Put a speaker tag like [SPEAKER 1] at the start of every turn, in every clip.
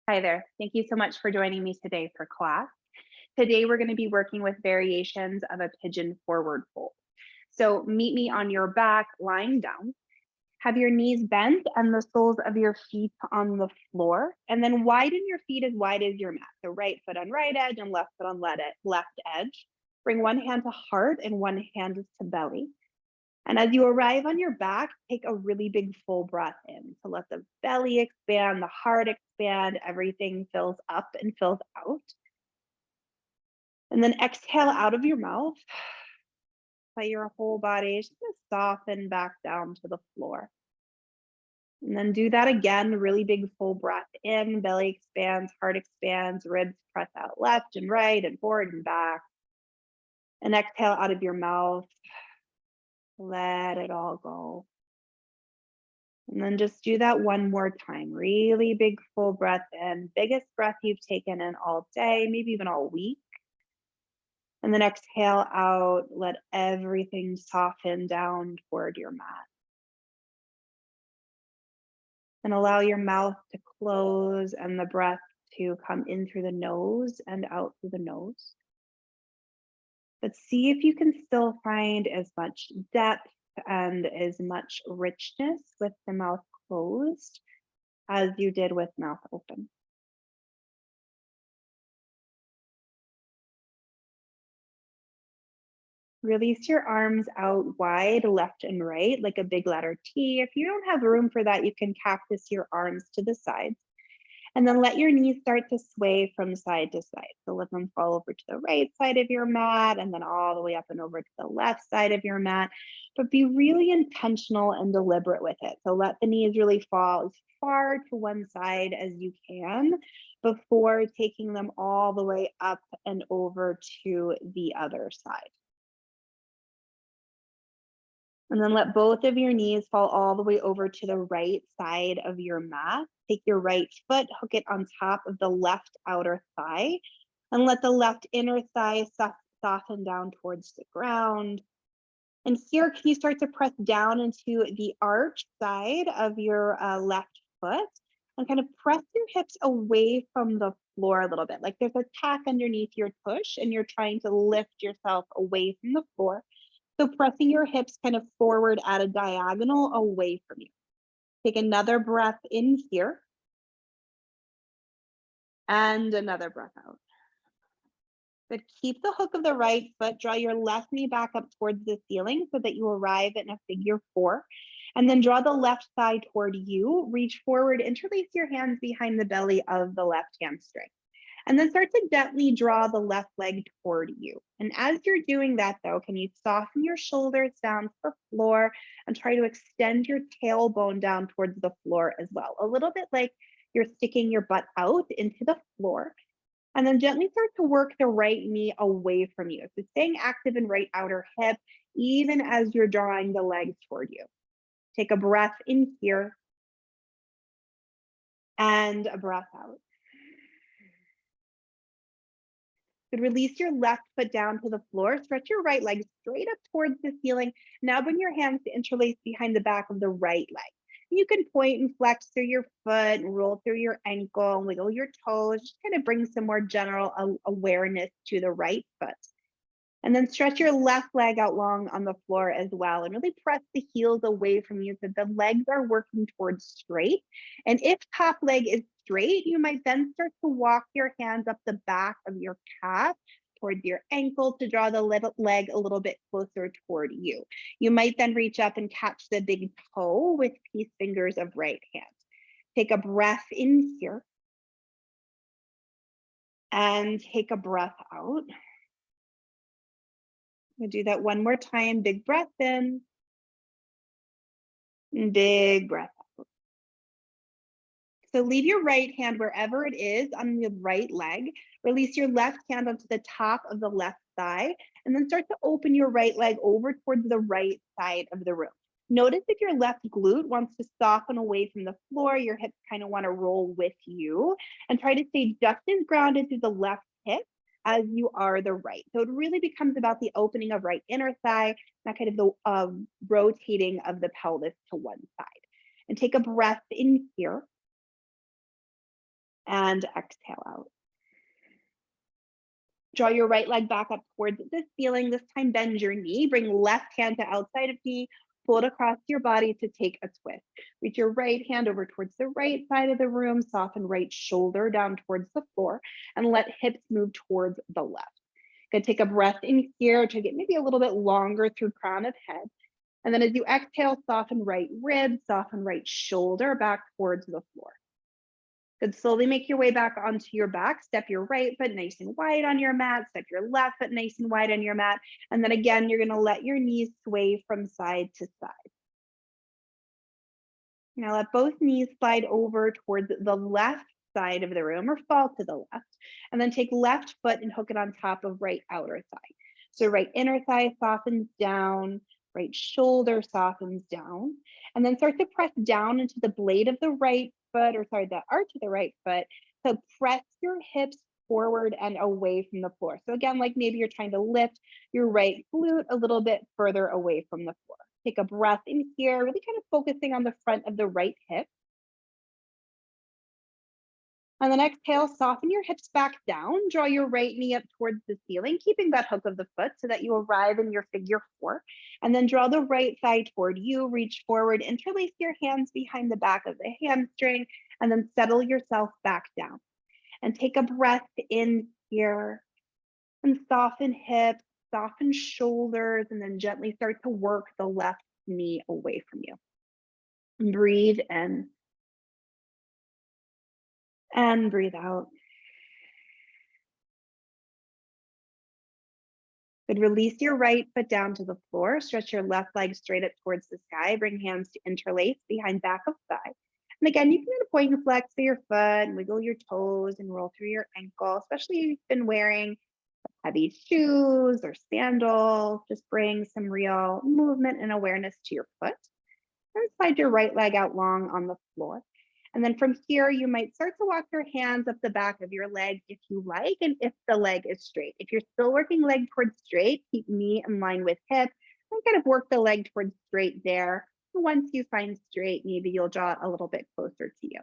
[SPEAKER 1] Hi there. Thank you so much for joining me today for class. Today, we're going to be working with variations of a pigeon forward fold. So meet me on your back, lying down. Have your knees bent and the soles of your feet on the floor. And then widen your feet as wide as your mat. So right foot on right edge and left foot on left edge. Bring one hand to heart and one hand to belly. And as you arrive on your back, take a really big full breath in. So let the belly expand, the heart expand, everything fills up and fills out. And then exhale out of your mouth. Let your whole body just soften back down to the floor. And then do that again, really big full breath in, belly expands, heart expands, ribs press out left and right and forward and back. And exhale out of your mouth. Let it all go. And then just do that one more time. Really big full breath in, biggest breath you've taken in all day, maybe even all week. And then exhale out, let everything soften down toward your mat. And allow your mouth to close and the breath to come in through the nose and out through the nose. But see if you can still find as much depth and as much richness with the mouth closed as you did with mouth open. Release your arms out wide, left and right, like a big letter T. If you don't have room for that, you can cactus your arms to the sides. And then let your knees start to sway from side to side. So let them fall over to the right side of your mat and then all the way up and over to the left side of your mat. But be really intentional and deliberate with it. So let the knees really fall as far to one side as you can before taking them all the way up and over to the other side. And then let both of your knees fall all the way over to the right side of your mat. Take your right foot, hook it on top of the left outer thigh, and let the left inner thigh soften down towards the ground. And here, can you start to press down into the arch side of your left foot and kind of press your hips away from the floor a little bit, like there's a tack underneath your tush and you're trying to lift yourself away from the floor. So pressing your hips kind of forward at a diagonal away from you. Take another breath in here and another breath out. But keep the hook of the right foot, draw your left knee back up towards the ceiling so that you arrive in a figure four. And then draw the left thigh toward you, reach forward, interlace your hands behind the belly of the left hamstring. And then start to gently draw the left leg toward you. And as you're doing that though, can you soften your shoulders down to the floor and try to extend your tailbone down towards the floor as well. A little bit like you're sticking your butt out into the floor. And then gently start to work the right knee away from you. So staying active in right outer hip, even as you're drawing the legs toward you. Take a breath in here and a breath out. Good. Release your left foot down to the floor. Stretch your right leg straight up towards the ceiling. Now bring your hands to interlace behind the back of the right leg. You can point and flex through your foot and roll through your ankle and wiggle your toes. Just kind of bring some more general awareness to the right foot. And then stretch your left leg out long on the floor as well and really press the heels away from you so the legs are working towards straight. And if top leg is straight, you might then start to walk your hands up the back of your calf towards your ankle to draw the leg a little bit closer toward you. You might then reach up and catch the big toe with peace fingers of right hand. Take a breath in here and take a breath out. We'll do that one more time. Big breath in, and big breath out. So leave your right hand wherever it is on the right leg. Release your left hand onto the top of the left thigh, and then start to open your right leg over towards the right side of the room. Notice if your left glute wants to soften away from the floor, your hips kind of want to roll with you, and try to stay just as grounded through the left hip as you are the right. So it really becomes about the opening of right inner thigh, that kind of the rotating of the pelvis to one side. And take a breath in here and exhale out. Draw your right leg back up towards the ceiling. This time, bend your knee. Bring left hand to outside of knee. Pull it across your body to take a twist. Reach your right hand over towards the right side of the room. Soften right shoulder down towards the floor and let hips move towards the left. Good. Take a breath in here to get maybe a little bit longer through crown of head. And then as you exhale, soften right rib, soften right shoulder back towards the floor. Good. Slowly make your way back onto your back. Step your right foot nice and wide on your mat. Step your left foot nice and wide on your mat. And then again, you're going to let your knees sway from side to side. Now let both knees slide over towards the left side of the room or fall to the left. And then take left foot and hook it on top of right outer thigh. So right inner thigh softens down, right shoulder softens down, and then start to press down into the blade of the right foot, or sorry, the arch of the right foot. So press your hips forward and away from the floor. So again, like maybe you're trying to lift your right glute a little bit further away from the floor. Take a breath in here, really kind of focusing on the front of the right hip. And then exhale, soften your hips back down. Draw your right knee up towards the ceiling, keeping that hook of the foot so that you arrive in your figure four. And then draw the right thigh toward you, reach forward, interlace your hands behind the back of the hamstring, and then settle yourself back down. And take a breath in here and soften hips, soften shoulders, and then gently start to work the left knee away from you. And breathe in and breathe out. Good. Release your right foot down to the floor. Stretch your left leg straight up towards the sky. Bring hands to interlace behind back of thigh. And again, you can get a point and flex for your foot and wiggle your toes and roll through your ankle, especially if you've been wearing heavy shoes or sandals. Just bring some real movement and awareness to your foot. And slide your right leg out long on the floor. And then from here, you might start to walk your hands up the back of your leg if you like, and if the leg is straight. If you're still working leg towards straight, keep knee in line with hip, and kind of work the leg towards straight there. And once you find straight, maybe you'll draw it a little bit closer to you.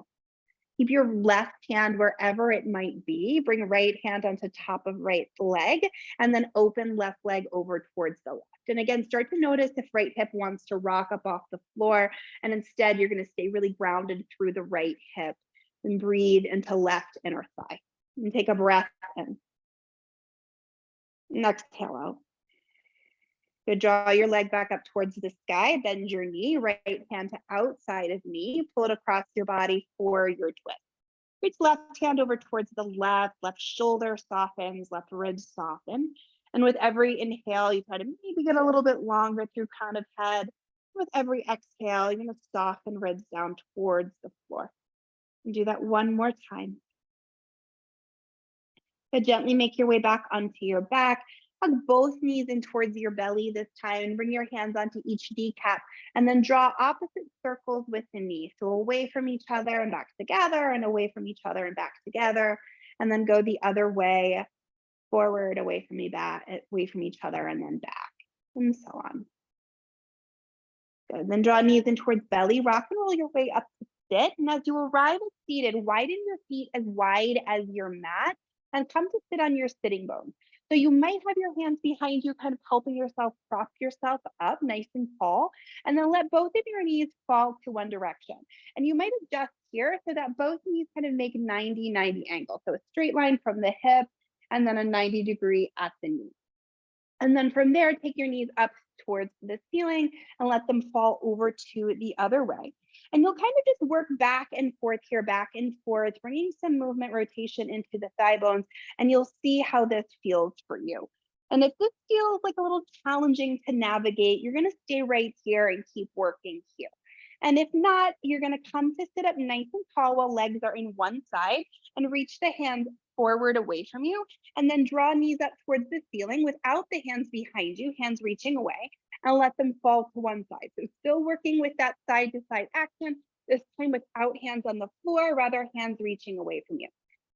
[SPEAKER 1] Keep your left hand wherever it might be. Bring right hand onto top of right leg, and then open left leg over towards the left. And again, start to notice if right hip wants to rock up off the floor, and instead you're going to stay really grounded through the right hip and breathe into left inner thigh. And take a breath in. And exhale out. Good. Draw your leg back up towards the sky, bend your knee, right hand to outside of knee, pull it across your body for your twist. Reach left hand over towards the left shoulder softens, left rib soften. And with every inhale, you try to maybe get a little bit longer through crown of head. With every exhale, you're going to soften ribs down towards the floor. And do that one more time. So gently make your way back onto your back. Hug both knees in towards your belly this time and bring your hands onto each kneecap, and then draw opposite circles with the knee. So away from each other and back together, and away from each other and back together, and then go the other way, forward, away from me, back, away from each other, and then back, and so on. Good. Then draw knees in towards belly, rock and roll your way up to sit. And as you arrive at seated, widen your feet as wide as your mat and come to sit on your sitting bones. So you might have your hands behind you, kind of helping yourself prop yourself up nice and tall, and then let both of your knees fall to one direction. And you might adjust here so that both knees kind of make 90-90 angle. So a straight line from the hip and then a 90-degree at the knee. And then from there, take your knees up towards the ceiling and let them fall over to the other way. And you'll kind of just work back and forth here, back and forth, bringing some movement rotation into the thigh bones, and you'll see how this feels for you. And if this feels like a little challenging to navigate, you're going to stay right here and keep working here. And if not, you're going to come to sit up nice and tall while legs are in one side and reach the hands forward away from you, and then draw knees up towards the ceiling without the hands behind you, hands reaching away, and let them fall to one side. So still working with that side to side action, this time without hands on the floor, rather hands reaching away from you.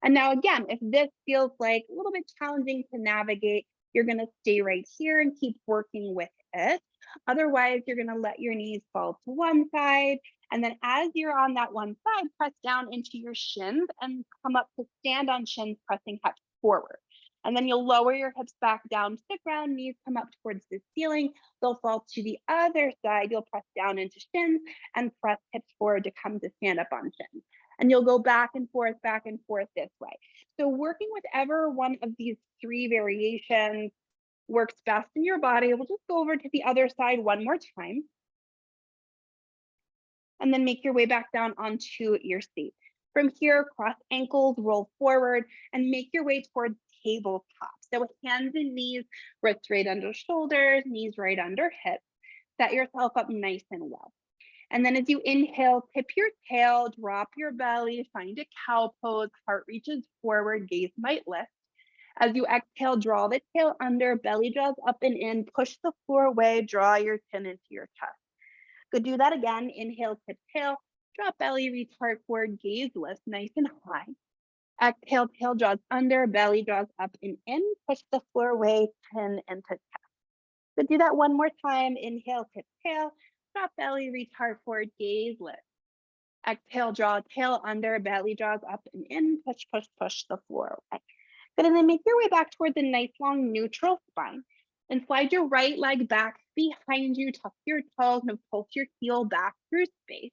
[SPEAKER 1] And now again, if this feels like a little bit challenging to navigate, you're going to stay right here and keep working with it. Otherwise, you're going to let your knees fall to one side And then as you're on that one side, press down into your shins and come up to stand on shins, pressing hips forward. And then you'll lower your hips back down to the ground, knees come up towards the ceiling. They'll fall to the other side. You'll press down into shins and press hips forward to come to stand up on shins. And you'll go back and forth this way. So working with ever one of these three variations works best in your body. We'll just go over to the other side one more time. And then make your way back down onto your seat. From here, cross ankles, roll forward, and make your way towards tabletop. So hands and knees, wrists right under shoulders, knees right under hips. Set yourself up nice and well. And then as you inhale, tip your tail, drop your belly, find a cow pose, heart reaches forward, gaze might lift. As you exhale, draw the tail under, belly draws up and in, push the floor away, draw your chin into your chest. Good, do that again. Inhale, tip tail, drop belly, reach heart forward, gaze lifts nice and high. Exhale, tail draws under, belly draws up and in, push the floor away, chin into chest. Good, do that one more time. Inhale, tip tail, drop belly, reach heart forward, gaze lift. Exhale, draw tail under, belly draws up and in, push, push, push the floor away. Good, and then make your way back toward the nice long neutral spine. And slide your right leg back behind you, tuck your toes, and pulse your heel back through space.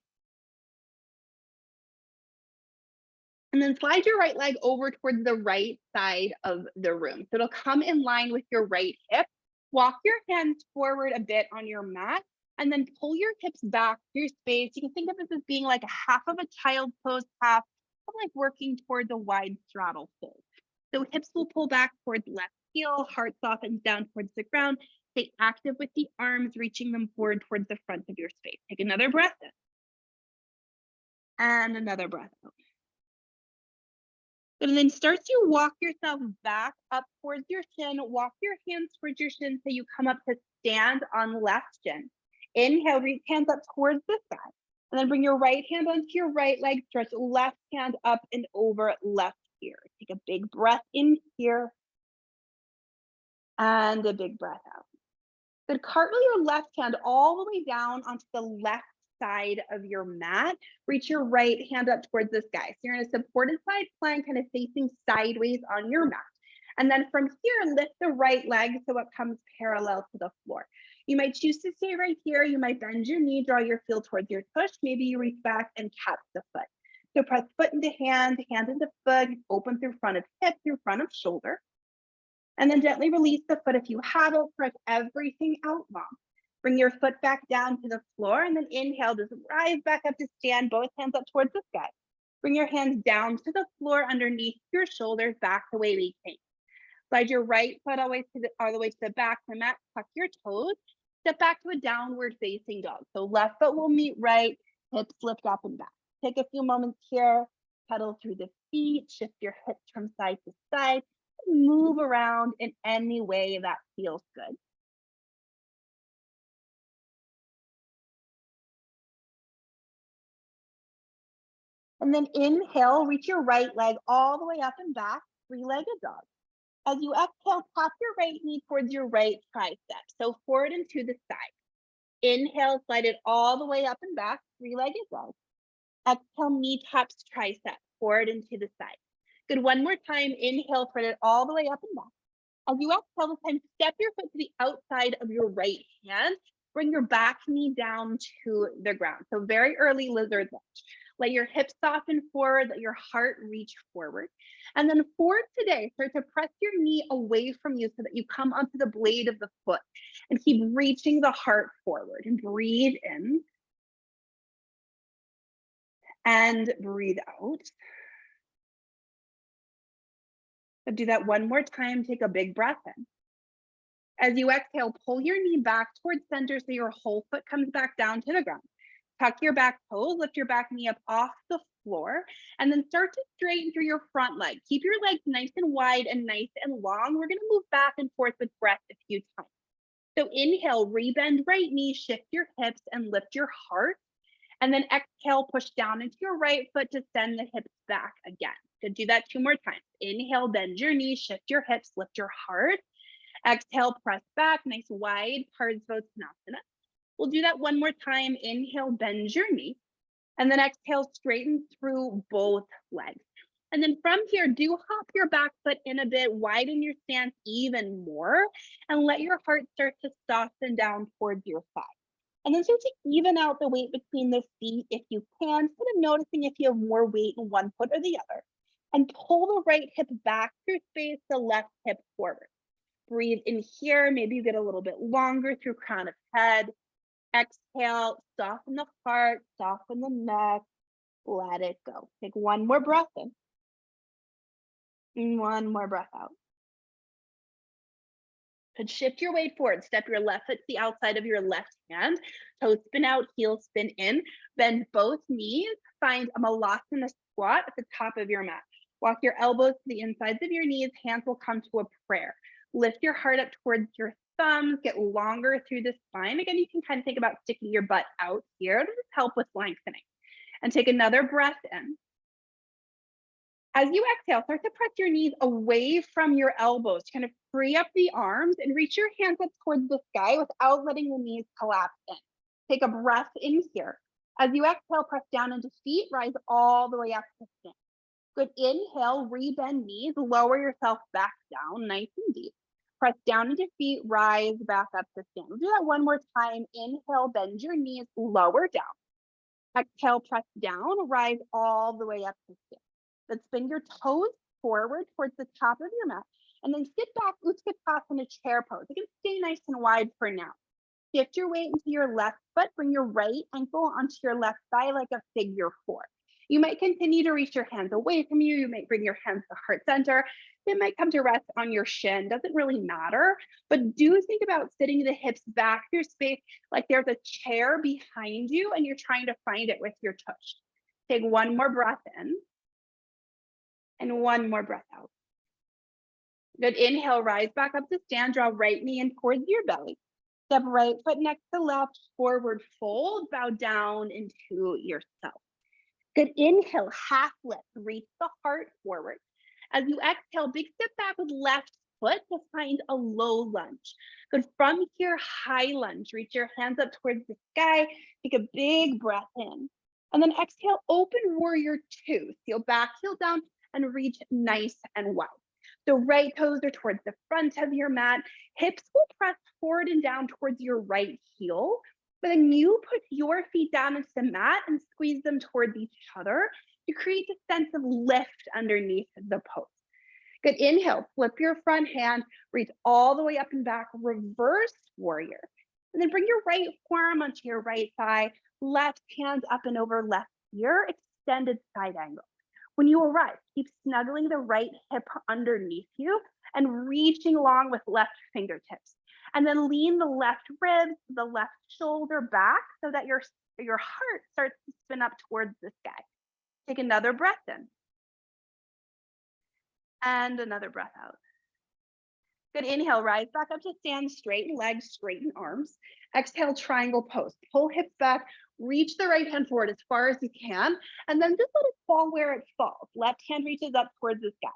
[SPEAKER 1] And then slide your right leg over towards the right side of the room. So it'll come in line with your right hip. Walk your hands forward a bit on your mat, and then pull your hips back through space. You can think of this as being like a half of a child pose, half of like working towards a wide straddle pose. So hips will pull back towards left heel, heart softens down towards the ground. Stay active with the arms, reaching them forward towards the front of your space. Take another breath in. And another breath out. And then start to walk yourself back up towards your shin. Walk your hands towards your shin so you come up to stand on left shin. Inhale, reach hands up towards the sky. And then bring your right hand onto your right leg. Stretch left hand up and over left ear. Take a big breath in here. And a big breath out. Good, cartwheel your left hand all the way down onto the left side of your mat. Reach your right hand up towards the sky. So you're in a supported side plank, kind of facing sideways on your mat. And then from here, lift the right leg so it comes parallel to the floor. You might choose to stay right here. You might bend your knee, draw your heel towards your tush. Maybe you reach back and catch the foot. So press foot into hand into foot, open through front of hip, through front of shoulder. And then gently release the foot if you have it. Press everything out long. Bring your foot back down to the floor, and then inhale, just rise back up to stand, both hands up towards the sky. Bring your hands down to the floor underneath your shoulders, back the way we came. Slide your right foot all the way to the back of the mat, tuck your toes, step back to a downward facing dog. So left foot will meet right, hips lift up and back. Take a few moments here, pedal through the feet, shift your hips from side to side, move around in any way that feels good. And then inhale, reach your right leg all the way up and back, three-legged dog. As you exhale, tap your right knee towards your right tricep. So forward and to the side. Inhale, slide it all the way up and back, three-legged dog. Exhale, knee taps tricep, forward and to the side. Good, one more time. Inhale, spread it all the way up and back. As you exhale this time, step your foot to the outside of your right hand. Bring your back knee down to the ground. So very early lizard lunge. Let your hips soften forward, let your heart reach forward. And then for today, start to press your knee away from you so that you come onto the blade of the foot and keep reaching the heart forward. And breathe in. And breathe out. So do that one more time. Take a big breath in. As you exhale, pull your knee back towards center so your whole foot comes back down to the ground. Tuck your back toes, lift your back knee up off the floor, and then start to straighten through your front leg. Keep your legs nice and wide and nice and long. We're going to move back and forth with breath a few times. So inhale, rebend right knee, shift your hips and lift your heart. And then exhale, push down into your right foot to send the hips back again. Good, do that two more times. Inhale, bend your knees, shift your hips, lift your heart. Exhale, press back, nice wide Parsvottanasana. We'll do that one more time. Inhale, bend your knee. And then exhale, straighten through both legs. And then from here, do hop your back foot in a bit, widen your stance even more, and let your heart start to soften down towards your thigh. And then start to even out the weight between the feet if you can, instead of noticing if you have more weight in one foot or the other. And pull the right hip back through space, the left hip forward. Breathe in here, maybe you get a little bit longer through crown of head. Exhale, soften the heart, soften the neck, let it go. Take one more breath in. And one more breath out. Good. Shift your weight forward. Step your left foot to the outside of your left hand. Toes spin out, heels spin in. Bend both knees. Find a malasana squat at the top of your mat. Walk your elbows to the insides of your knees. Hands will come to a prayer. Lift your heart up towards your thumbs. Get longer through the spine. Again, you can kind of think about sticking your butt out here to just help with lengthening. And take another breath in. As you exhale, start to press your knees away from your elbows, kind of free up the arms and reach your hands up towards the sky without letting the knees collapse in. Take a breath in here. As you exhale, press down into feet, rise all the way up to stand. Good. Inhale, rebend knees, lower yourself back down, nice and deep. Press down into feet, rise back up to stand. We'll do that one more time. Inhale, bend your knees, lower down. Exhale, press down, rise all the way up to stand. Then spin your toes forward towards the top of your mat, and then sit back, Utkatasana chair pose. You can stay nice and wide for now. Shift your weight into your left foot, bring your right ankle onto your left thigh like a figure four. You might continue to reach your hands away from you. You might bring your hands to heart center. It might come to rest on your shin, doesn't really matter, but do think about sitting the hips back through space like there's a chair behind you and you're trying to find it with your tush. Take one more breath in. And one more breath out. Good. Inhale, rise back up to stand, draw right knee in towards your belly. Step right foot next to left, forward fold, bow down into yourself. Good. Inhale, half lift, reach the heart forward. As you exhale, big step back with left foot to find a low lunge. Good. From here, high lunge, reach your hands up towards the sky, take a big breath in. And then exhale, open warrior two. Heel back, heel down, and reach nice and wide. So right toes are towards the front of your mat. Hips will press forward and down towards your right heel. But then you put your feet down into the mat and squeeze them towards each other to create a sense of lift underneath the pose. Good. Inhale, flip your front hand, reach all the way up and back, reverse warrior. And then bring your right forearm onto your right thigh, left hand up and over left ear, extended side angle. When you arrive, keep snuggling the right hip underneath you and reaching along with left fingertips. And then lean the left ribs, the left shoulder back so that your heart starts to spin up towards the sky. Take another breath in. And another breath out. Good. Inhale, rise back up to stand, straighten legs, straighten arms. Exhale, triangle pose. Pull hips back, reach the right hand forward as far as you can, and then just let it fall where it falls. Left hand reaches up towards the sky.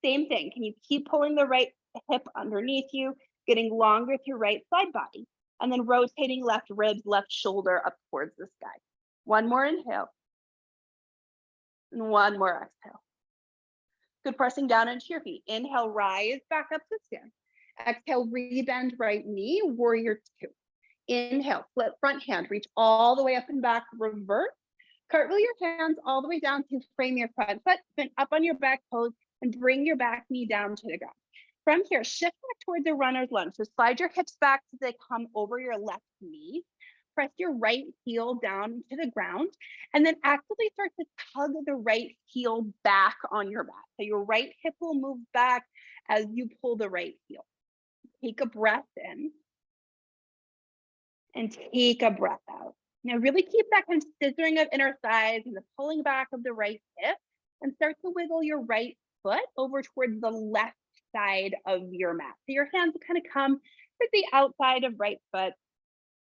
[SPEAKER 1] Same thing. Can you keep pulling the right hip underneath you, getting longer through right side body, and then rotating left ribs, left shoulder up towards the sky. One more inhale. And one more exhale. Good. Pressing down into your feet. Inhale, rise back up to stand. Exhale, rebend right knee, warrior two. Inhale, flip front hand, reach all the way up and back, reverse. Cartwheel your hands all the way down to frame your front foot, spin up on your back toes, and bring your back knee down to the ground. From here, shift back towards the runner's lunge. So slide your hips back so they come over your left knee. Press your right heel down to the ground, and then actively start to tug the right heel back on your mat. So your right hip will move back as you pull the right heel. Take a breath in and take a breath out. Now really keep that kind of scissoring of inner thighs and the pulling back of the right hip, and start to wiggle your right foot over towards the left side of your mat. So your hands will kind of come to the outside of right foot.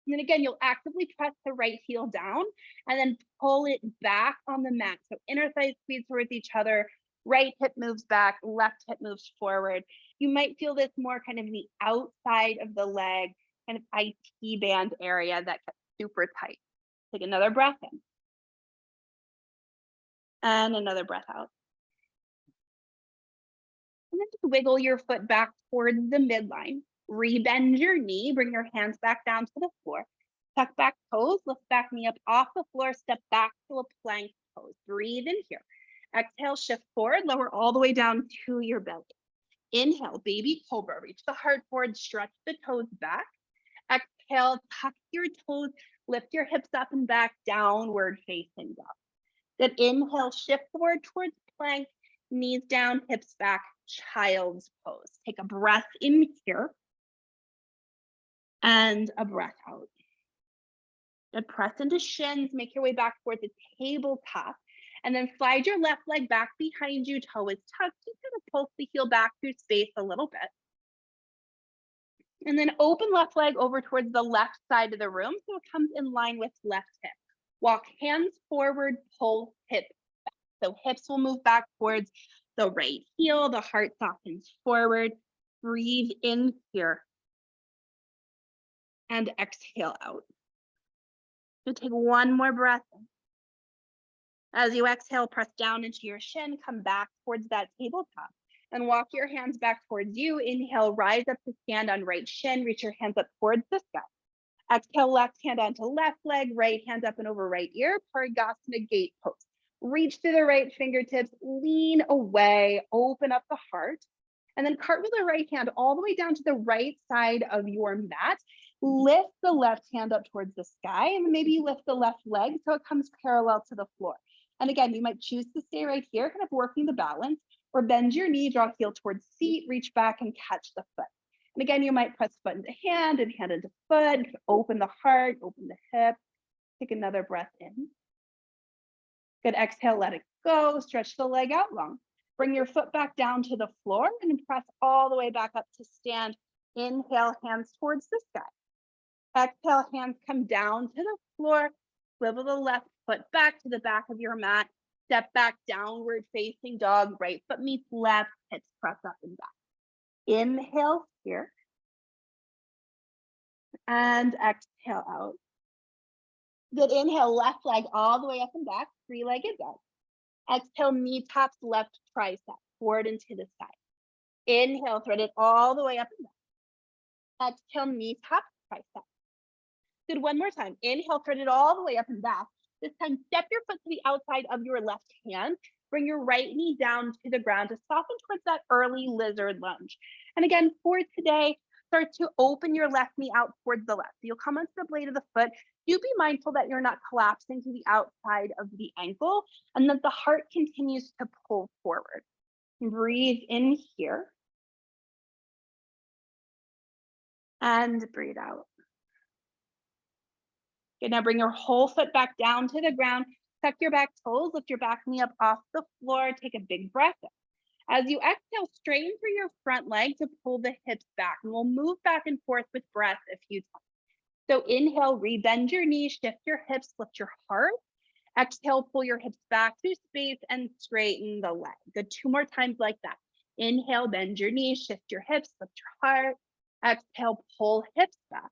[SPEAKER 1] And then again, you'll actively press the right heel down and then pull it back on the mat. So inner thighs squeeze towards each other, right hip moves back, left hip moves forward. You might feel this more kind of the outside of the leg, kind of IT band area that gets super tight. Take another breath in. And another breath out. And then just wiggle your foot back towards the midline. Rebend your knee, bring your hands back down to the floor. Tuck back toes, lift back knee up off the floor, step back to a plank pose. Breathe in here. Exhale, shift forward, lower all the way down to your belly. Inhale, baby cobra, reach the heart forward, stretch the toes back. Exhale, tuck your toes, lift your hips up and back, downward facing dog. Good, inhale, shift forward towards plank, knees down, hips back, child's pose. Take a breath in here and a breath out. Good, press into shins, make your way back towards the tabletop, and then slide your left leg back behind you, toe is tucked. Just kind of pulse the heel back through space a little bit. And then open left leg over towards the left side of the room so it comes in line with left hip. Walk hands forward, pull hip back. So hips will move back towards the right heel, the heart softens forward. Breathe in here and exhale out. So take one more breath in. As you exhale, press down into your shin, come back towards that tabletop and walk your hands back towards you. Inhale, rise up to stand on right shin, reach your hands up towards the sky. Exhale, left hand onto left leg, right hand up and over right ear, Parigasana gate pose. Reach through the right fingertips, lean away, open up the heart, and then cartwheel the right hand all the way down to the right side of your mat. Lift the left hand up towards the sky, and then maybe you lift the left leg so it comes parallel to the floor. And again, you might choose to stay right here, kind of working the balance, or bend your knee, draw heel towards seat, reach back and catch the foot. And again, you might press foot into hand and hand into foot, open the heart, open the hip, take another breath in. Good, exhale, let it go, stretch the leg out long. Bring your foot back down to the floor and press all the way back up to stand. Inhale, hands towards the sky. Exhale, hands come down to the floor. Swivel the left foot back to the back of your mat. Step back, downward facing dog. Right foot meets left, hips press up and back. Inhale here. And exhale out. Good, inhale, left leg all the way up and back, three-legged dog. Exhale, knee taps left tricep, forward and to the side. Inhale, thread it all the way up and back. Exhale, knee taps tricep. Good, one more time. Inhale, thread it all the way up and back. This time, step your foot to the outside of your left hand. Bring your right knee down to the ground to soften towards that early lizard lunge. And again, for today, start to open your left knee out towards the left. So you'll come onto the blade of the foot. Do be mindful that you're not collapsing to the outside of the ankle and that the heart continues to pull forward. Breathe in here. And breathe out. Okay, now bring your whole foot back down to the ground. Tuck your back toes, lift your back knee up off the floor. Take a big breath in. As you exhale, straighten through your front leg to pull the hips back. And we'll move back and forth with breath a few times. So inhale, rebend your knees, shift your hips, lift your heart. Exhale, pull your hips back through space and straighten the leg. Good, two more times like that. Inhale, bend your knees, shift your hips, lift your heart. Exhale, pull hips back.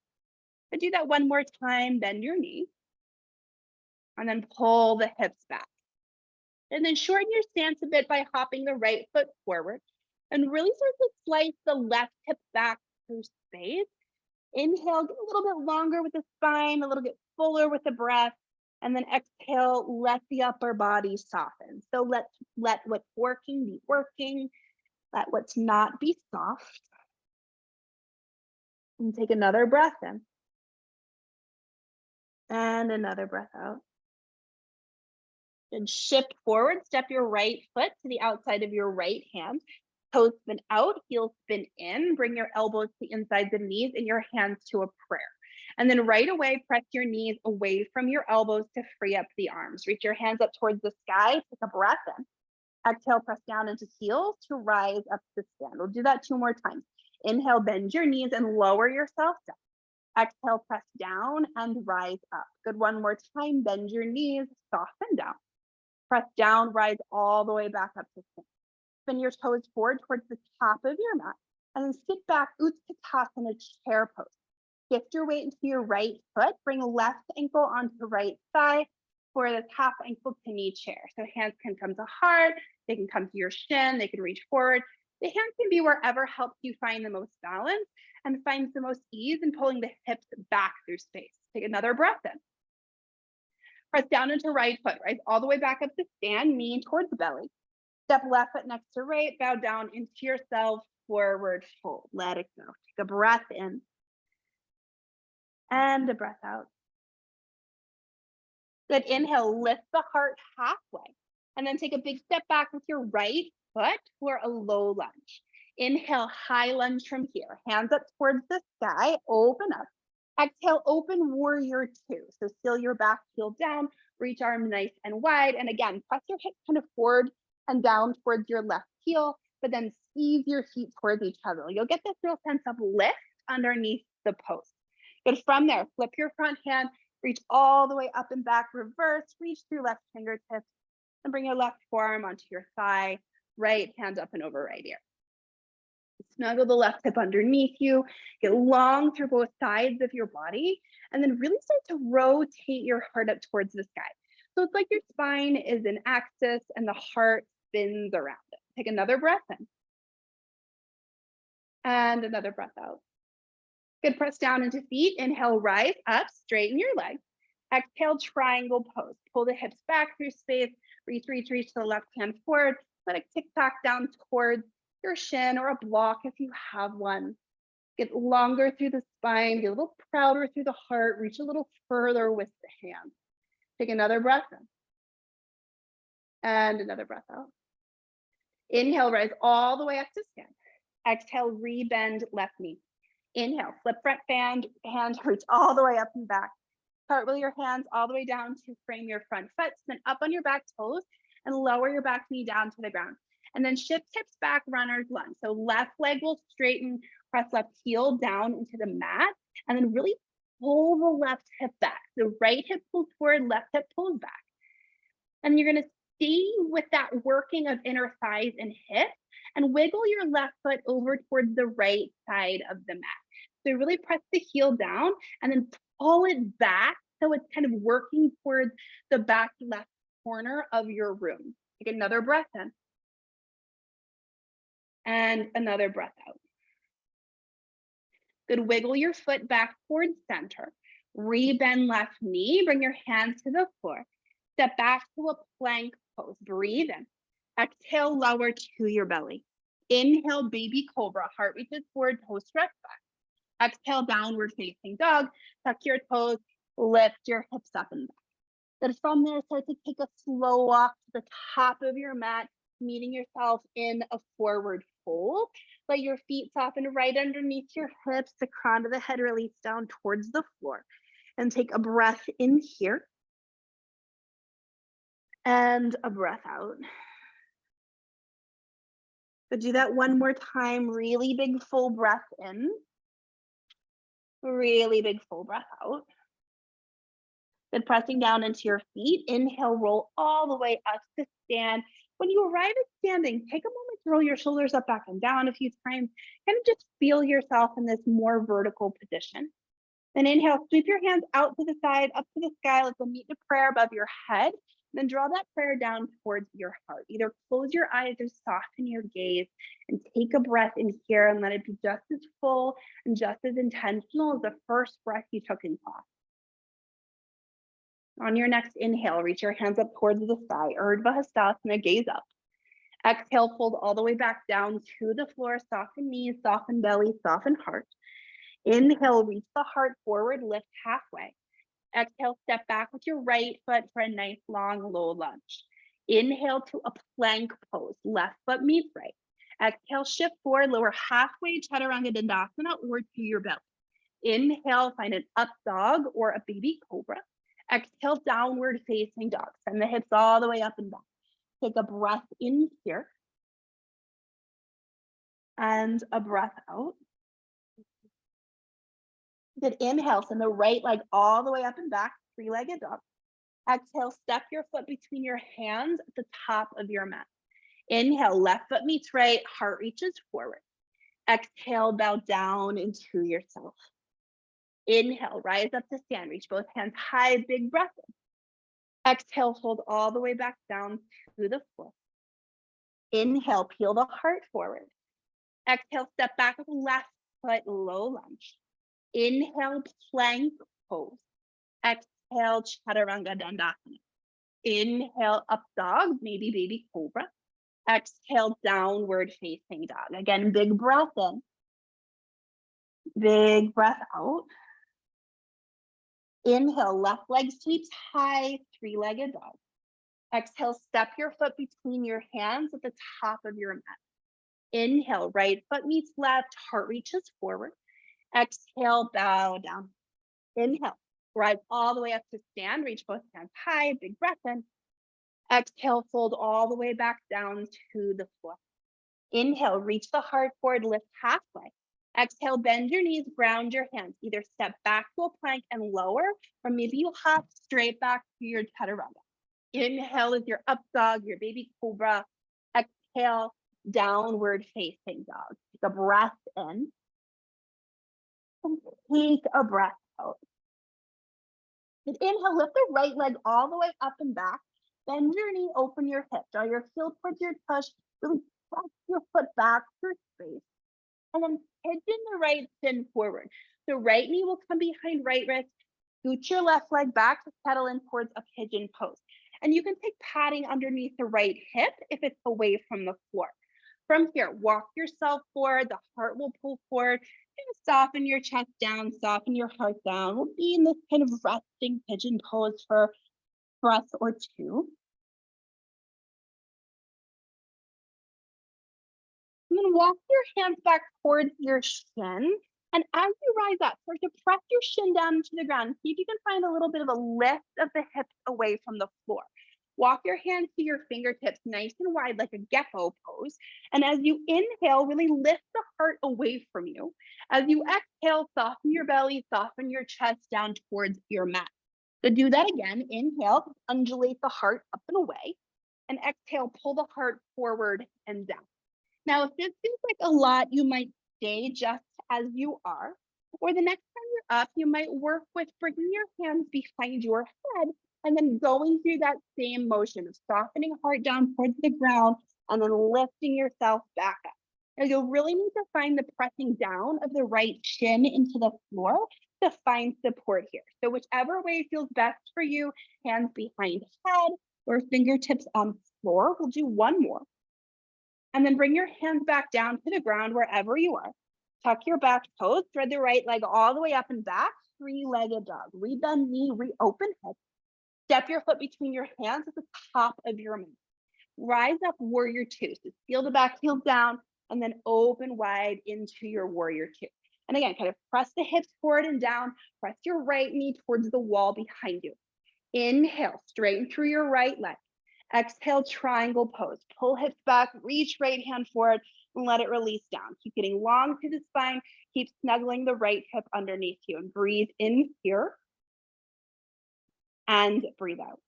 [SPEAKER 1] And do that one more time, bend your knee. And then pull the hips back. And then shorten your stance a bit by hopping the right foot forward. And really start to slice the left hip back through space. Inhale, get a little bit longer with the spine, a little bit fuller with the breath. And then exhale, let the upper body soften. So let what's working be working. Let what's not be soft. And take another breath in. And another breath out. And shift forward, step your right foot to the outside of your right hand. Toes spin out, heels spin in. Bring your elbows to the insides of knees and your hands to a prayer. And then right away, press your knees away from your elbows to free up the arms. Reach your hands up towards the sky, take a breath in. Exhale, press down into heels to rise up to stand. We'll do that two more times. Inhale, bend your knees and lower yourself down. Exhale, press down and rise up. Good, one more time, bend your knees, soften down. Press down, rise all the way back up to stand. Spin your toes forward towards the top of your mat and then sit back, Utkatasana chair pose. Shift your weight into your right foot, bring left ankle onto right thigh, for this half ankle to knee chair. So hands can come to heart, they can come to your shin, they can reach forward. The hands can be wherever helps you find the most balance and finds the most ease in pulling the hips back through space. Take another breath in. Press down into right foot, rise all the way back up to stand, knee towards the belly. Step left foot next to right, bow down into yourself, forward fold. Let it go. Take a breath in and a breath out. Good. Inhale, lift the heart halfway, and then take a big step back with your right foot for a low lunge. Inhale, high lunge from here. Hands up towards the sky, open up. Exhale, open warrior two. So seal your back heel down, reach arms nice and wide. And again, press your hips kind of forward and down towards your left heel, but then squeeze your feet towards each other. You'll get this real sense of lift underneath the post. Good. From there, flip your front hand, reach all the way up and back, reverse, reach through left fingertips, and bring your left forearm onto your thigh, right hand up and over right ear. Snuggle the left hip underneath you, get long through both sides of your body, and then really start to rotate your heart up towards the sky. So it's like your spine is in axis and the heart spins around it. Take another breath in. And another breath out. Good. Press down into feet. Inhale, rise up, straighten your legs. Exhale, triangle pose. Pull the hips back through space. Reach to the left hand forward. Let it tick tock down towards your shin or a block if you have one. Get longer through the spine, get a little prouder through the heart, reach a little further with the hands. Take another breath in. And another breath out. Inhale, rise all the way up to stand. Exhale, rebend left knee. Inhale, flip front hand, reach all the way up and back. Cartwheel your hands all the way down to frame your front foot, then up on your back toes and lower your back knee down to the ground. And then shift hips back, runner's lunge. So left leg will straighten, press left heel down into the mat, and then really pull the left hip back. The right hip pulls forward, left hip pulls back. And you're gonna stay with that working of inner thighs and hips and wiggle your left foot over towards the right side of the mat. So really press the heel down and then pull it back so it's kind of working towards the back left corner of your room. Take another breath in. And another breath out. Good. Wiggle your foot back towards center. Rebend left knee. Bring your hands to the floor. Step back to a plank pose. Breathe in. Exhale, lower to your belly. Inhale, baby cobra. Heart reaches forward, toes stretch back. Exhale, downward facing dog. Tuck your toes. Lift your hips up and back. Then from there, start to take a slow walk to the top of your mat, meeting yourself in a forward fold. Let your feet soften right underneath your hips, the crown of the head release down towards the floor. And take a breath in here. And a breath out. So do that one more time. Really big full breath in. Really big full breath out. Then pressing down into your feet. Inhale, roll all the way up to stand. When you arrive at standing, take a moment to roll your shoulders up, back and down a few times. Kind of just feel yourself in this more vertical position. Then inhale, sweep your hands out to the side, up to the sky. Let them meet the prayer above your head. Then draw that prayer down towards your heart. Either close your eyes or soften your gaze and take a breath in here and let it be just as full and just as intentional as the first breath you took in class. On your next inhale, reach your hands up towards the sky, Urdhva Hastasana, gaze up. Exhale, fold all the way back down to the floor, soften knees, soften belly, soften heart. Inhale, reach the heart forward, lift halfway. Exhale, step back with your right foot for a nice long low lunge. Inhale to a plank pose, left foot meets right. Exhale, shift forward, lower halfway, Chaturanga Dandasana or to your belly. Inhale, find an up dog or a baby cobra. Exhale, downward facing dog. Send the hips all the way up and back. Take a breath in here. And a breath out. Good. Inhale, send the right leg all the way up and back, three-legged dog. Exhale, step your foot between your hands at the top of your mat. Inhale, left foot meets right, heart reaches forward. Exhale, bow down into yourself. Inhale, rise up to stand, reach both hands high, big breath in. Exhale, fold all the way back down to the floor. Inhale, peel the heart forward. Exhale, step back with left foot, low lunge. Inhale, plank pose. Exhale, chaturanga dandasana. Inhale, up dog, maybe baby cobra. Exhale, downward facing dog. Again, big breath in. Big breath out. Inhale, left leg sweeps high, three-legged dog. Exhale, step your foot between your hands at the top of your mat. Inhale, right foot meets left, heart reaches forward. Exhale, bow down. Inhale, rise all the way up to stand, reach both hands high, big breath in. Exhale, fold all the way back down to the floor. Inhale, reach the heart forward, lift halfway. Exhale, bend your knees, ground your hands. Either step back to a plank and lower, or maybe you hop straight back to your chaturanga. Inhale is your up dog, your baby cobra. Exhale, downward facing dog. Take a breath in. And take a breath out. And inhale, lift the right leg all the way up and back. Bend your knee, open your hip. Draw your heel towards your tush. Really press your foot back through space. And then pigeon the right shin forward. The right knee will come behind right wrist. Scoot your left leg back to settle in towards a pigeon pose. And you can take padding underneath the right hip if it's away from the floor. From here, walk yourself forward. The heart will pull forward. And soften your chest down, soften your heart down. We'll be in this kind of resting pigeon pose for a breath or two. And then walk your hands back towards your shin. And as you rise up, start to press your shin down into the ground. See if you can find a little bit of a lift of the hips away from the floor. Walk your hands to your fingertips nice and wide like a gecko pose. And as you inhale, really lift the heart away from you. As you exhale, soften your belly, soften your chest down towards your mat. So do that again. Inhale, undulate the heart up and away. And exhale, pull the heart forward and down. Now, if this feels like a lot, you might stay just as you are. Or the next time you're up, you might work with bringing your hands behind your head and then going through that same motion of softening heart down towards the ground and then lifting yourself back up. Now you'll really need to find the pressing down of the right shin into the floor to find support here. So whichever way feels best for you, hands behind head or fingertips on floor. We'll do one more. And then bring your hands back down to the ground wherever you are. Tuck your back toes, thread the right leg all the way up and back, three-legged dog. Rebend knee, reopen hip. Step your foot between your hands at the top of your mat. Rise up, warrior two. So feel the back heel down and then open wide into your warrior two. And again, kind of press the hips forward and down. Press your right knee towards the wall behind you. Inhale, straighten through your right leg. Exhale, triangle pose. Pull hips back, reach right hand forward, and let it release down. Keep getting long through the spine. Keep snuggling the right hip underneath you. And breathe in here. And breathe out.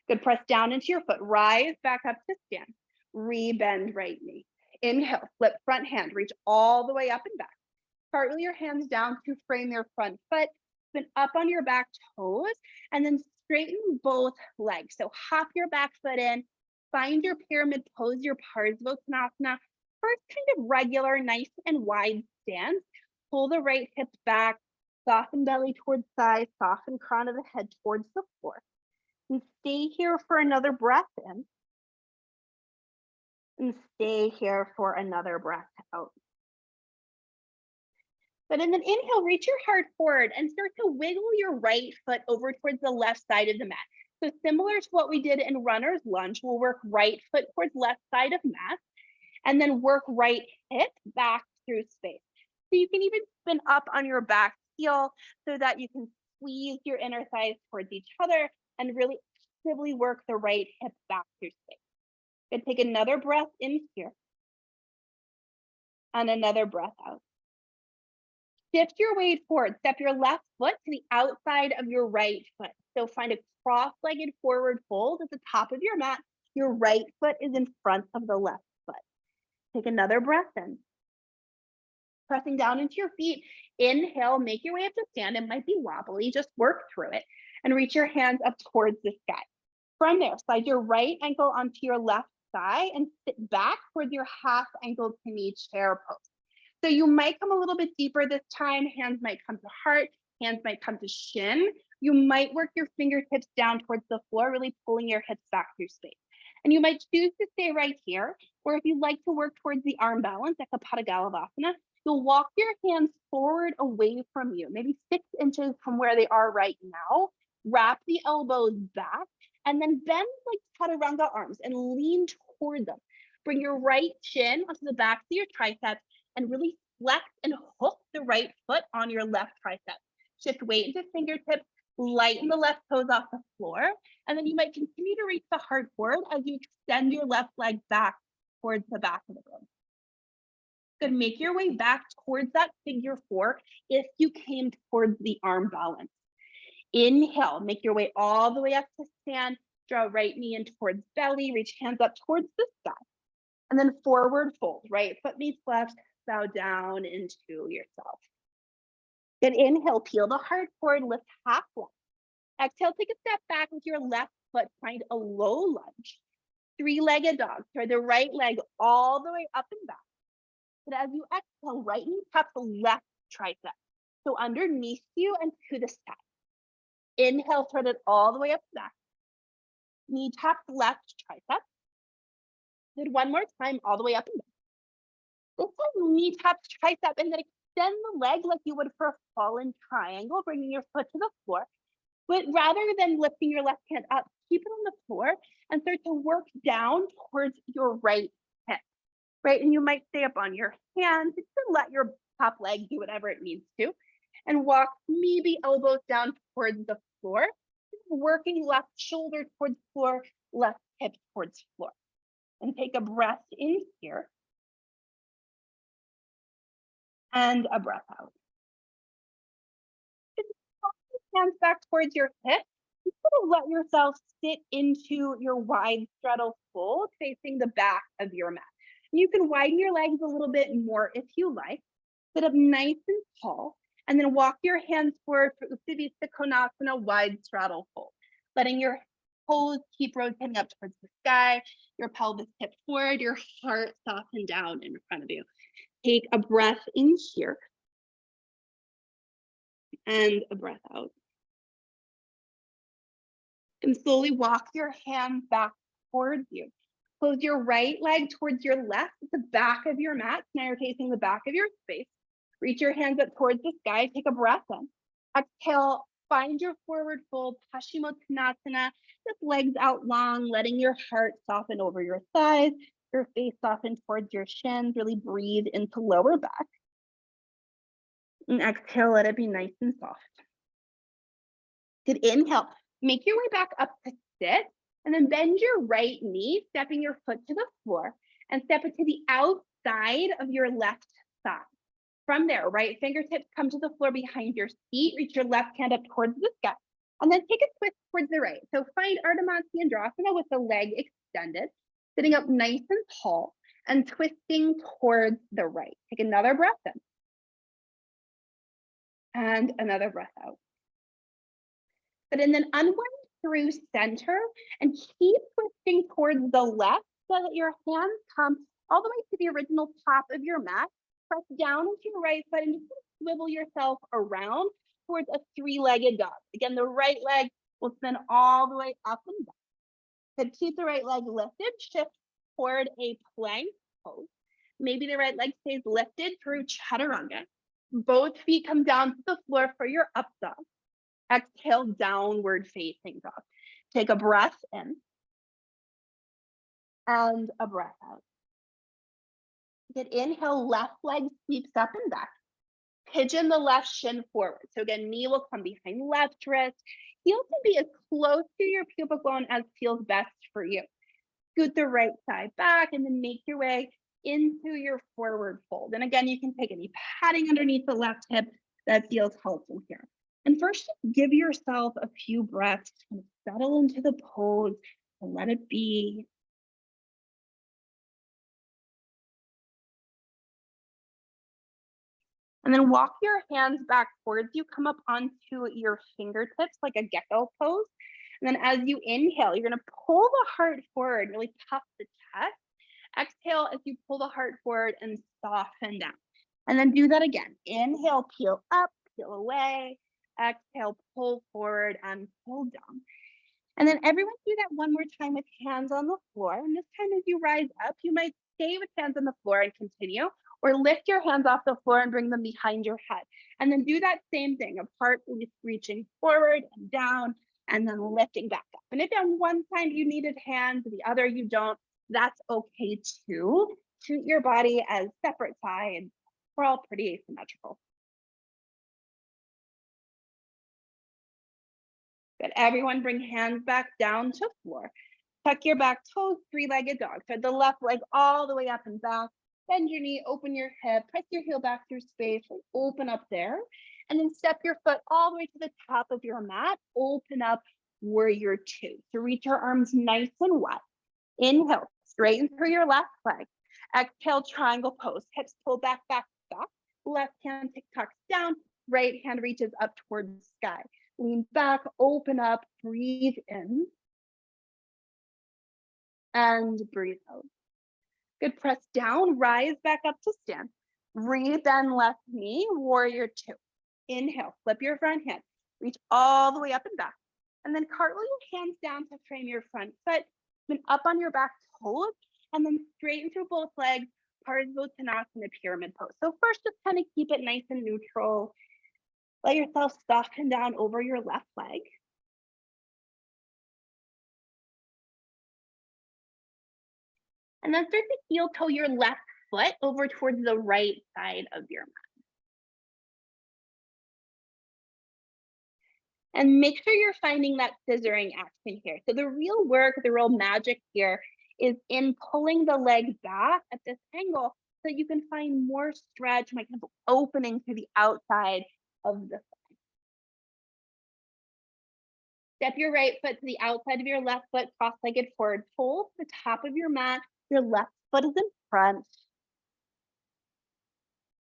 [SPEAKER 1] Good, press down into your foot. Rise back up to stand. Rebend right knee. Inhale, flip front hand. Reach all the way up and back. Cartwheel your hands down to frame your front foot. Spin up on your back toes. And then straighten both legs. So hop your back foot in. Find your pyramid pose, your Parsvottanasana. First kind of regular, nice and wide stance. Pull the right hip back. Soften belly towards thighs. Soften crown of the head towards the floor. And stay here for another breath in. And stay here for another breath out. But then inhale, reach your heart forward and start to wiggle your right foot over towards the left side of the mat. So similar to what we did in runner's lunge, we'll work right foot towards left side of mat and then work right hip back through space. So you can even spin up on your back heel so that you can squeeze your inner thighs towards each other and really actively work the right hip back through space. Good, take another breath in here and another breath out. Shift your weight forward. Step your left foot to the outside of your right foot. So find a cross-legged forward fold at the top of your mat. Your right foot is in front of the left foot. Take another breath in. Pressing down into your feet. Inhale, make your way up to stand. It might be wobbly, just work through it. and reach your hands up towards the sky. From there, slide your right ankle onto your left thigh and sit back towards your half ankle to knee chair pose. So you might come a little bit deeper this time. Hands might come to heart, hands might come to shin. You might work your fingertips down towards the floor, really pulling your hips back through space. And you might choose to stay right here, or if you'd like to work towards the arm balance, Ekapada Galavasana, you'll walk your hands forward away from you, maybe 6 inches from where they are right now. Wrap the elbows back, and then bend like chaturanga arms and lean toward them. Bring your right shin onto the backs of your triceps and really flex and hook the right foot on your left tricep. Shift weight into fingertips, lighten the left toes off the floor, and then you might continue to reach the heart forward as you extend your left leg back towards the back of the room. Good, make your way back towards that figure 4 if you came towards the arm balance. Inhale, make your way all the way up to stand, draw right knee in towards belly, reach hands up towards the sky, and then forward fold, right foot meets left, bow down into yourself. Then inhale, peel the heart forward, lift half leg. Exhale, take a step back with your left foot, find a low lunge. 3-legged dog, throw the right leg all the way up and back. But as you exhale, right knee taps the left tricep. So underneath you and to the sky. Inhale, thread it all the way up and back. Knee taps left tricep. Then one more time, all the way up and back. This time, knee taps tricep, and then extend the leg like you would for a fallen triangle, bringing your foot to the floor. But rather than lifting your left hand up, keep it on the floor and start to work down towards your right hip, right? And you might stay up on your hands just to let your top leg do whatever it needs to, and walk maybe elbows down towards the floor, working left shoulder towards floor, left hip towards floor. And take a breath in here and a breath out. Hands back towards your hip. You sort of let yourself sit into your wide straddle fold facing the back of your mat. And you can widen your legs a little bit more if you like. Sit up nice and tall, and then walk your hands forward for Uttanasana Konasana, wide straddle fold, letting your toes keep rotating up towards the sky, your pelvis tipped forward, your heart soften down in front of you. Take a breath in here and a breath out. And slowly walk your hands back towards you. Close your right leg towards your left at the back of your mat. Now you're facing the back of your space. Reach your hands up towards the sky. Take a breath in. Exhale, find your forward fold, Paschimottanasana. Just legs out long, letting your heart soften over your thighs, your face soften towards your shins. Really breathe into lower back. And exhale, let it be nice and soft. Good, inhale. Make your way back up to sit, and then bend your right knee, stepping your foot to the floor, and step it to the outside of your left thigh. From there, right fingertips come to the floor behind your feet, reach your left hand up towards the sky, and then take a twist towards the right. So find Ardha Matsyendrasana with the leg extended, sitting up nice and tall, and twisting towards the right. Take another breath in, and another breath out. But then unwind through center and keep twisting towards the left so that your hands come all the way to the original top of your mat. Press down into your right foot and just swivel yourself around towards a 3-legged dog. Again, the right leg will spin all the way up and back. Then keep the right leg lifted, shift toward a plank pose. Maybe the right leg stays lifted through chaturanga. Both feet come down to the floor for your up dog. Exhale, downward facing dog. Take a breath in and a breath out. Good, inhale, left leg sweeps up and back. Pigeon the left shin forward. So again, knee will come behind left wrist. Heel can be as close to your pubic bone as feels best for you. Scoot the right side back and then make your way into your forward fold. And again, you can take any padding underneath the left hip that feels helpful here. And first, just give yourself a few breaths and settle into the pose and let it be. And then walk your hands back towards you, come up onto your fingertips like a gecko pose. And then as you inhale, you're gonna pull the heart forward, really puff the chest. Exhale as you pull the heart forward and soften down. And then do that again. Inhale, peel up, peel away. Exhale, pull forward and pull down. And then everyone do that one more time with hands on the floor. And this time as you rise up, you might stay with hands on the floor and continue, or lift your hands off the floor and bring them behind your head. And then do that same thing, of heart reaching forward and down, and then lifting back up. And if on one side you needed hands, the other you don't, that's okay too. Treat your body as separate sides. We're all pretty asymmetrical. Good. Everyone bring hands back down to floor. Tuck your back toes, three-legged dog. Thread the left leg all the way up and back. Bend your knee, open your hip, press your heel back through space, open up there. And then step your foot all the way to the top of your mat. Open up warrior two. So reach your arms nice and wide. Inhale, straighten through your left leg. Exhale, triangle pose. Hips pull back, back, back. Left hand tucks down. Right hand reaches up towards the sky. Lean back, open up, breathe in. And breathe out. Good, press down, rise back up to stand. Rebend left knee, warrior two. Inhale, flip your front hand. Reach all the way up and back. And then cartwheel your hands down to frame your front foot. Then up on your back toes. And then straighten through both legs, Parsvottanasana pyramid pose. So first, just kind of keep it nice and neutral. Let yourself soften down over your left leg. And then start to heel toe your left foot over towards the right side of your mat. And make sure you're finding that scissoring action here. So the real work, the real magic here is in pulling the leg back at this angle so you can find more stretch, kind of opening to the outside of the foot. Step your right foot to the outside of your left foot, cross-legged forward fold, the top of your mat. Your left foot is in front.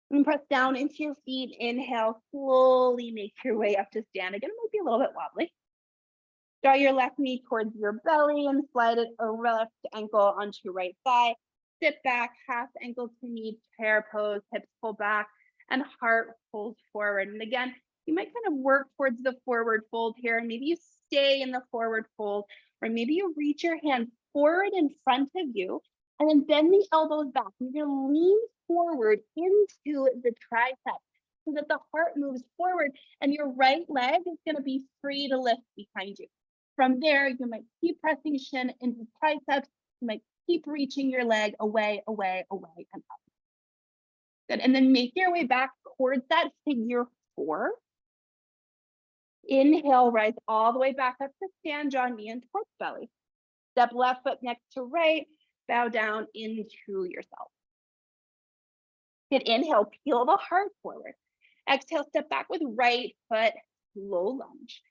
[SPEAKER 1] And press down into your feet. Inhale, slowly make your way up to stand. Again, it might be a little bit wobbly. Draw your left knee towards your belly and slide it over left ankle onto your right thigh. Sit back, half ankle to knee, chair pose, hips pull back, and heart pulls forward. And again, you might kind of work towards the forward fold here. And maybe you stay in the forward fold, or maybe you reach your hand forward in front of you and then bend the elbows back. You're going to lean forward into the tricep so that the heart moves forward and your right leg is going to be free to lift behind you. From there, you might keep pressing shin into triceps. You might keep reaching your leg away, away, away, and up. Good. And then make your way back towards that figure four. Inhale, rise all the way back up to stand, draw knee in towards belly. Step left foot next to right, bow down into yourself. Good, inhale, peel the heart forward. Exhale, step back with right foot, low lunge.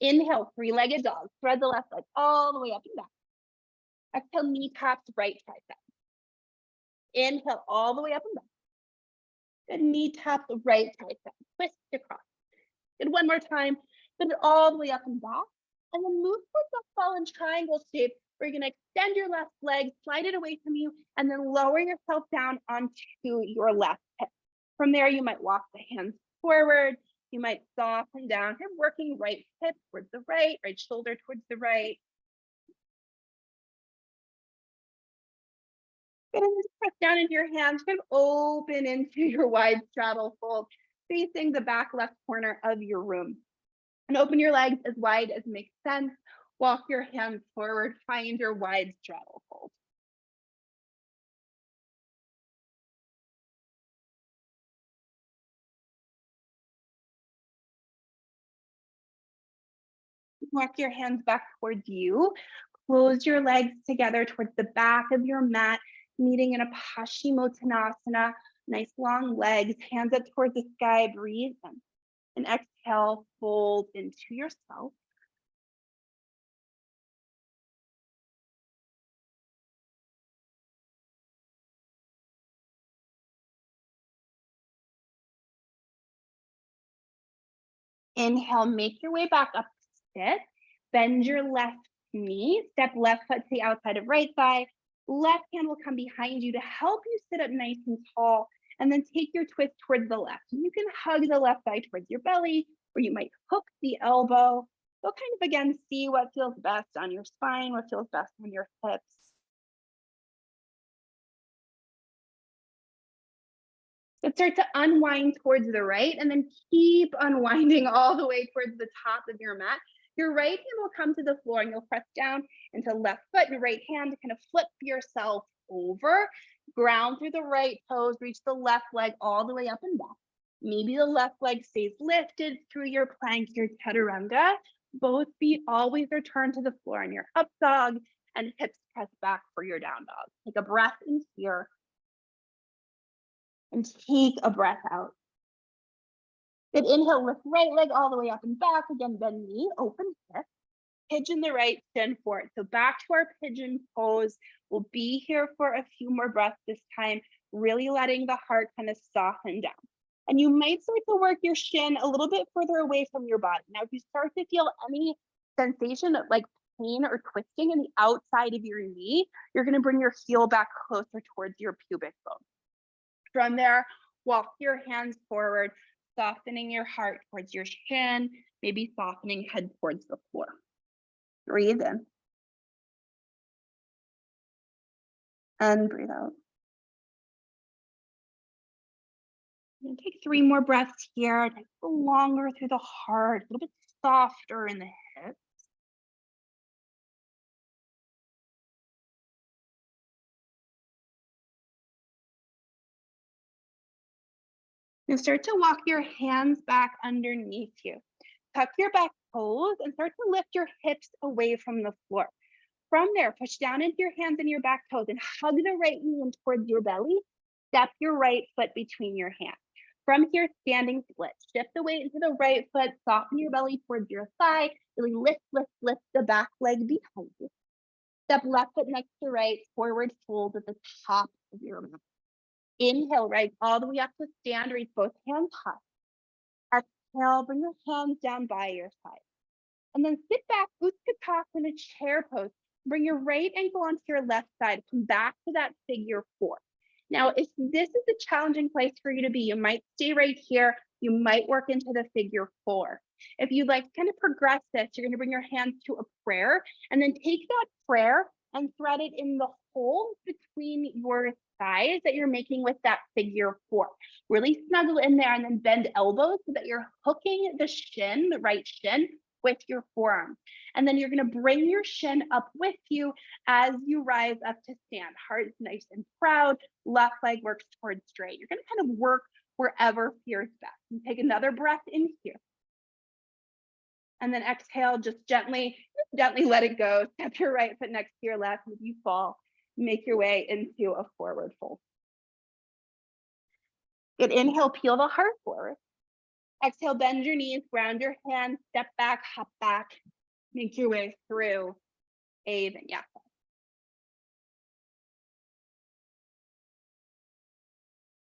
[SPEAKER 1] Inhale, three-legged dog. Thread the left leg all the way up and back. Exhale, knee taps right tricep. Inhale, all the way up and back. Good, knee taps right tricep. Twist across. Good, one more time. Send it all the way up and back. And then move towards that fallen triangle shape where you're going to extend your left leg, slide it away from you, and then lower yourself down onto your left hip. From there, you might walk the hands forward. You might soften down. You're working right hip towards the right shoulder towards the right. Good, and then press down into your hands, kind of open into your wide straddle fold, facing the back left corner of your room. And open your legs as wide as makes sense. Walk your hands forward, find your wide straddle fold. Walk your hands back towards you. Close your legs together towards the back of your mat, meeting in a Paschimottanasana. Nice long legs, hands up towards the sky, breathe in. And exhale, fold into yourself. Inhale, make your way back up to sit. Bend your left knee, step left foot to the outside of right thigh. Left hand will come behind you to help you sit up nice and tall, and then take your twist towards the left. You can hug the left thigh towards your belly, or you might hook the elbow. You'll kind of, again, see what feels best on your spine, what feels best on your hips. But start to unwind towards the right, and then keep unwinding all the way towards the top of your mat. Your right hand will come to the floor, and you'll press down into left foot and right hand to kind of flip yourself over. Ground through the right toes, reach the left leg all the way up and back. Maybe the left leg stays lifted through your plank, your chaturanga. Both feet always return to the floor in your up dog, and hips press back for your down dog. Take a breath in here. And take a breath out. Good, inhale, lift right leg all the way up and back. Again, bend knee, open hip. Pigeon the right, shin forward. So back to our pigeon pose. We'll be here for a few more breaths this time, really letting the heart kind of soften down. And you might start to work your shin a little bit further away from your body. Now, if you start to feel any sensation of like pain or twisting in the outside of your knee, you're going to bring your heel back closer towards your pubic bone. From there, walk your hands forward, softening your heart towards your shin, maybe softening head towards the floor. Breathe in. And breathe out. And take 3 more breaths here. Take a little longer through the heart, a little bit softer in the hips. Now start to walk your hands back underneath you. Tuck your back toes and start to lift your hips away from the floor. From there, push down into your hands and your back toes and hug the right knee in towards your belly. Step your right foot between your hands. From here, standing split. Shift the weight into the right foot, soften your belly towards your thigh. Really lift, lift, lift the back leg behind you. Step left foot next to right, forward fold at the top of your mat. Inhale, right, all the way up to stand, reach both hands high. Exhale, bring your hands down by your side. And then sit back, Utkatasana chair pose. Bring your right ankle onto your left side. Come back to that figure 4. Now, if this is a challenging place for you to be, you might stay right here. You might work into the figure 4. If you'd like to kind of progress this, you're going to bring your hands to a prayer and then take that prayer and thread it in the hole between your thighs that you're making with that figure 4. Really snuggle in there and then bend elbows so that you're hooking the shin, the right shin, with your forearm. And then you're going to bring your shin up with you as you rise up to stand. Heart is nice and proud. Left leg works towards straight. You're going to kind of work wherever feels best. And take another breath in here. And then exhale, just gently let it go. Step your right foot next to your left. As you fall, make your way into a forward fold. Good, inhale, peel the heart forward. Exhale, bend your knees, ground your hands, step back, hop back, make your way through a vinyasa.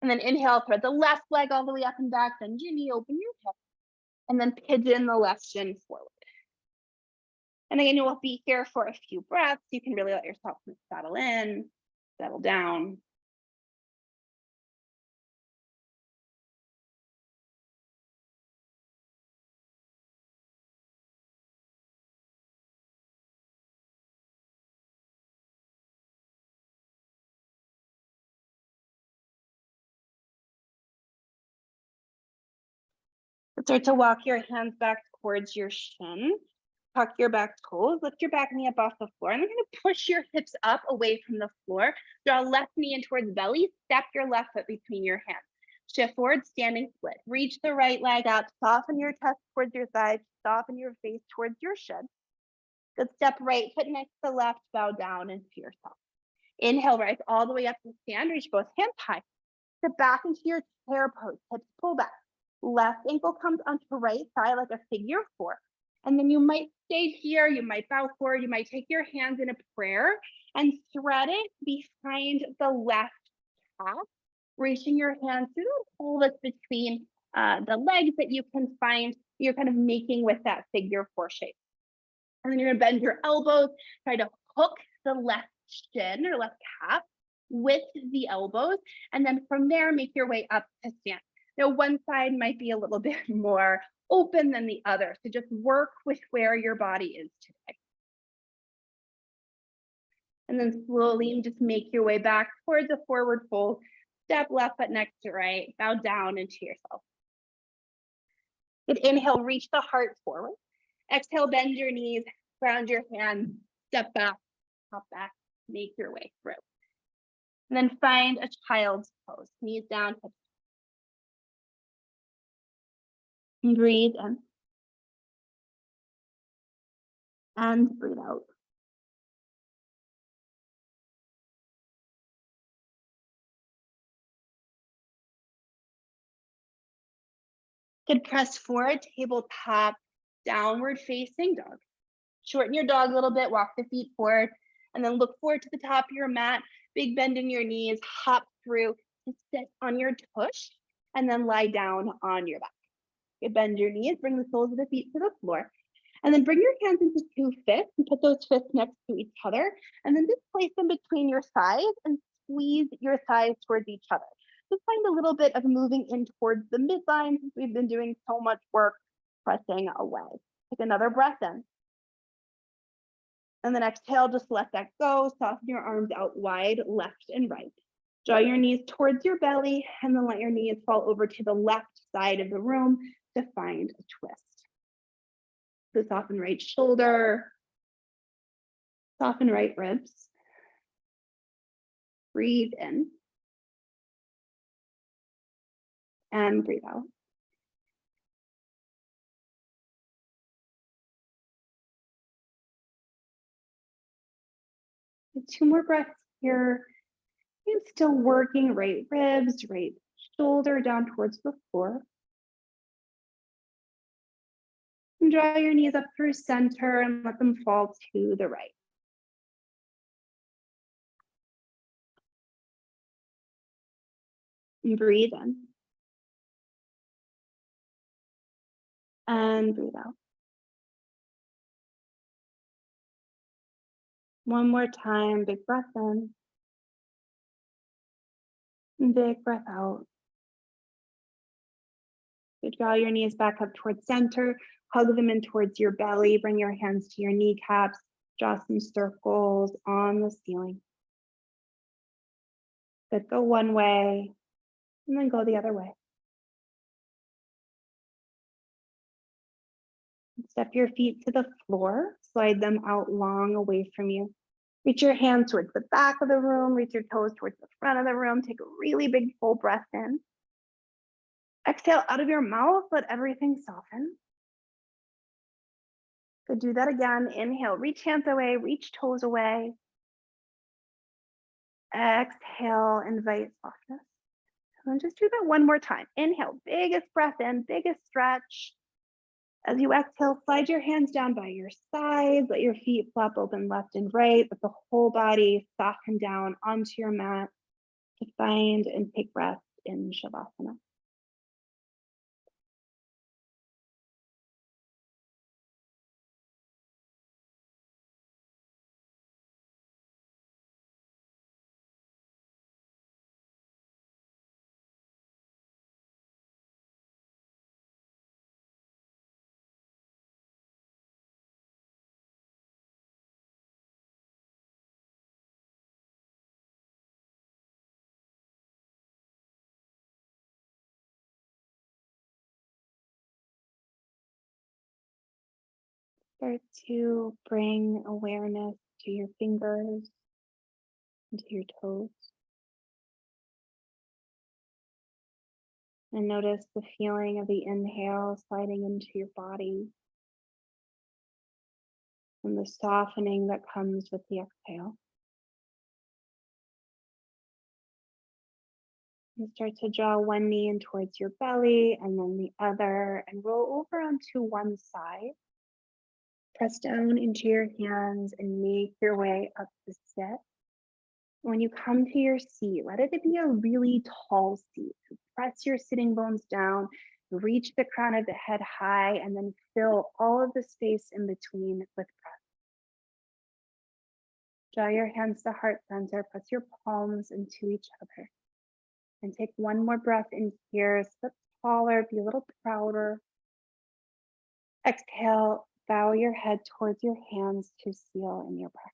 [SPEAKER 1] And then inhale, thread the left leg all the way up and back, bend your knee, open your hip, and then pigeon the left shin forward. And again, you will be here for a few breaths. You can really let yourself settle in, settle down. Start to walk your hands back towards your shin. Tuck your back toes, lift your back knee up off the floor, and then going to push your hips up away from the floor. Draw left knee in towards belly, step your left foot between your hands. Shift forward, standing split. Reach the right leg out, soften your chest towards your thighs, soften your face towards your shin. Good, step right foot next to left, bow down into yourself. Inhale, rise all the way up to stand, reach both hands high. Step back into your chair pose, hips pull back. Left ankle comes onto right side like a figure 4. And then you might stay here, you might bow forward, you might take your hands in a prayer and thread it behind the left calf, reaching your hands through the hole that's between the legs that you can find you're kind of making with that figure 4 shape. And then you're gonna bend your elbows, try to hook the left shin or left calf with the elbows. And then from there, make your way up to stand. Now, one side might be a little bit more open than the other. So just work with where your body is today. And then slowly just make your way back towards a forward fold. Step left foot next to right, bow down into yourself. Good, inhale, reach the heart forward. Exhale, bend your knees, ground your hands, step back, hop back, make your way through. And then find a child's pose, knees down, hips. And breathe in. And breathe out. Good, press forward, tabletop, downward facing dog. Shorten your dog a little bit, walk the feet forward, and then look forward to the top of your mat, big bend in your knees, hop through, and sit on your tush, and then lie down on your back. You bend your knees, bring the soles of the feet to the floor, and then bring your hands into 2 fists and put those fists next to each other, and then just place them between your thighs and squeeze your thighs towards each other. Just find a little bit of moving in towards the midline since we've been doing so much work pressing away. Take another breath in. And then exhale, just let that go. Soften your arms out wide, left and right. Draw your knees towards your belly, and then let your knees fall over to the left side of the room to find a twist. So soften right shoulder, soften right ribs. Breathe in. And breathe out. And 2 more breaths here. And still working right ribs, right shoulder down towards the floor. And draw your knees up through center and let them fall to the right. And breathe in. And breathe out. One more time, big breath in. And big breath out. So draw your knees back up towards center, hug them in towards your belly, bring your hands to your kneecaps, draw some circles on the ceiling. Good, go one way, and then go the other way. Step your feet to the floor, slide them out long away from you. Reach your hands towards the back of the room, reach your toes towards the front of the room. Take a really big full breath in. Exhale out of your mouth, let everything soften. Good, do that again. Inhale, reach hands away, reach toes away. Exhale, invite softness. And just do that one more time. Inhale, biggest breath in, biggest stretch. As you exhale, slide your hands down by your sides, let your feet flop open left and right, let the whole body soften down onto your mat to find and take rest in Shavasana. Start to bring awareness to your fingers and to your toes. And notice the feeling of the inhale sliding into your body and the softening that comes with the exhale. And start to draw one knee in towards your belly and then the other, and roll over onto one side. Press down into your hands and make your way up to sit. When you come to your seat, let it be a really tall seat. So press your sitting bones down, Reach the crown of the head high and then fill all of the space in between with breath. Draw your hands to heart center, press your palms into each other. And take one more breath in here, sit taller, be a little prouder. Exhale, bow your head towards your hands to seal in your breath.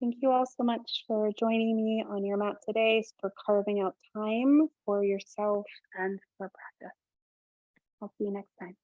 [SPEAKER 1] Thank you all so much for joining me on your mat today, for carving out time for yourself and for practice. I'll see you next time.